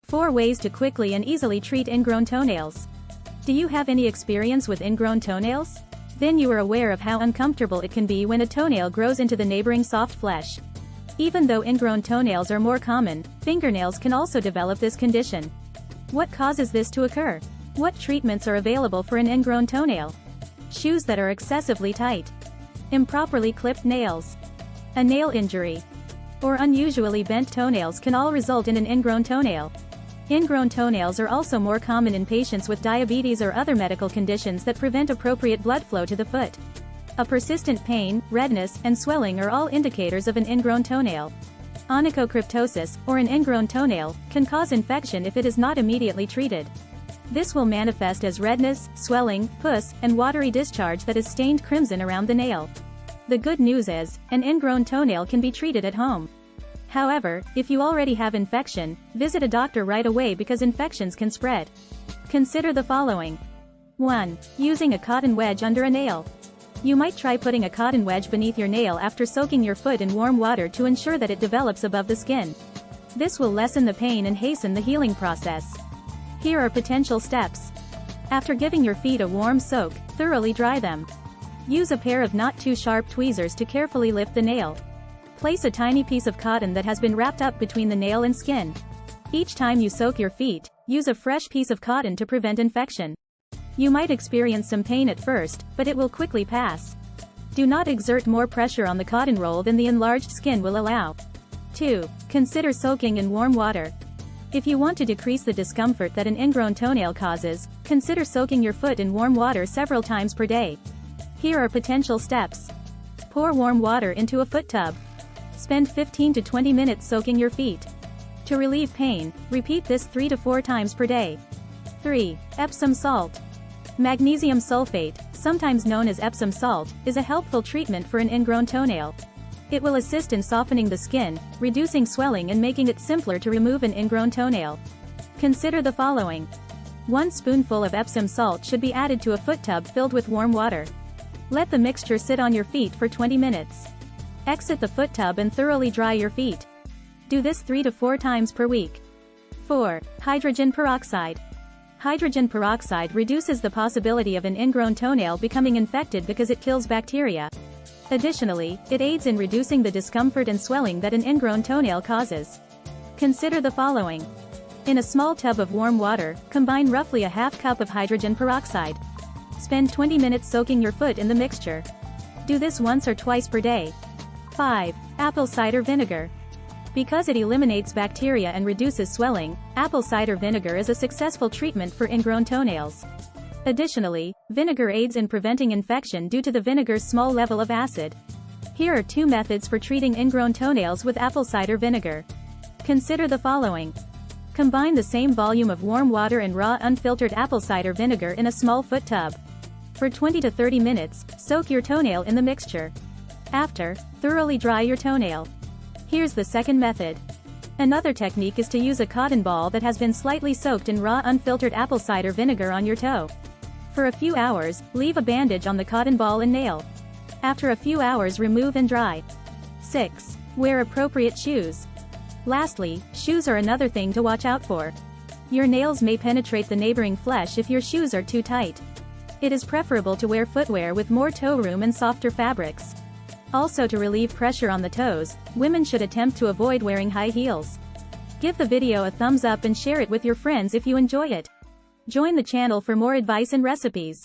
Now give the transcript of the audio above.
4 ways to quickly and easily treat ingrown toenails. Do you have any experience with ingrown toenails? Then you are aware of how uncomfortable it can be when a toenail grows into the neighboring soft flesh. Even though ingrown toenails are more common, fingernails can also develop this condition. What causes this to occur? What treatments are available for an ingrown toenail? Shoes that are excessively tight. Improperly clipped nails. A nail injury. Or unusually bent toenails can all result in an ingrown toenail. Ingrown toenails are also more common in patients with diabetes or other medical conditions that prevent appropriate blood flow to the foot. A persistent pain, redness, and swelling are all indicators of an ingrown toenail. Onychocryptosis, or an ingrown toenail, can cause infection if it is not immediately treated. This will manifest as redness, swelling, pus, and watery discharge that is stained crimson around the nail. The good news is, an ingrown toenail can be treated at home. However, if you already have infection, visit a doctor right away because infections can spread. Consider the following. 1. Using a cotton wedge under a nail. You might try putting a cotton wedge beneath your nail after soaking your foot in warm water to ensure that it develops above the skin. This will lessen the pain and hasten the healing process. Here are potential steps. After giving your feet a warm soak, thoroughly dry them. Use a pair of not too sharp tweezers to carefully lift the nail. Place a tiny piece of cotton that has been wrapped up between the nail and skin. Each time you soak your feet, use a fresh piece of cotton to prevent infection. You might experience some pain at first, but it will quickly pass. Do not exert more pressure on the cotton roll than the enlarged skin will allow. 2. Consider soaking in warm water. If you want to decrease the discomfort that an ingrown toenail causes, consider soaking your foot in warm water several times per day. Here are potential steps. Pour warm water into a foot tub. Spend 15 to 20 minutes soaking your feet. To relieve pain, repeat this 3 to 4 times per day. 3. Epsom salt. Magnesium sulfate, sometimes known as Epsom salt, is a helpful treatment for an ingrown toenail. It will assist in softening the skin, reducing swelling and making it simpler to remove an ingrown toenail. Consider the following. 1 spoonful of Epsom salt should be added to a foot tub filled with warm water. Let the mixture sit on your feet for 20 minutes. Exit the foot tub and thoroughly dry your feet. Do this 3 to 4 times per week. 4. Hydrogen peroxide. Hydrogen peroxide reduces the possibility of an ingrown toenail becoming infected because it kills bacteria. Additionally, it aids in reducing the discomfort and swelling that an ingrown toenail causes. Consider the following. In a small tub of warm water, combine roughly a half cup of hydrogen peroxide. Spend 20 minutes soaking your foot in the mixture. Do this once or twice per day. 5. Apple cider vinegar. Because it eliminates bacteria and reduces swelling, apple cider vinegar is a successful treatment for ingrown toenails. Additionally, vinegar aids in preventing infection due to the vinegar's small level of acid. Here are 2 methods for treating ingrown toenails with apple cider vinegar. Consider the following. Combine the same volume of warm water and raw unfiltered apple cider vinegar in a small foot tub. For 20 to 30 minutes, soak your toenail in the mixture. After, thoroughly dry your toenail. Here's the second method. Another technique is to use a cotton ball that has been slightly soaked in raw unfiltered apple cider vinegar on your toe. For a few hours, leave a bandage on the cotton ball and nail. After a few hours, remove and dry. 6. Wear appropriate shoes. Lastly, shoes are another thing to watch out for. Your nails may penetrate the neighboring flesh if your shoes are too tight. It is preferable to wear footwear with more toe room and softer fabrics. Also, to relieve pressure on the toes, women should attempt to avoid wearing high heels. Give the video a thumbs up and share it with your friends if you enjoy it. Join the channel for more advice and recipes.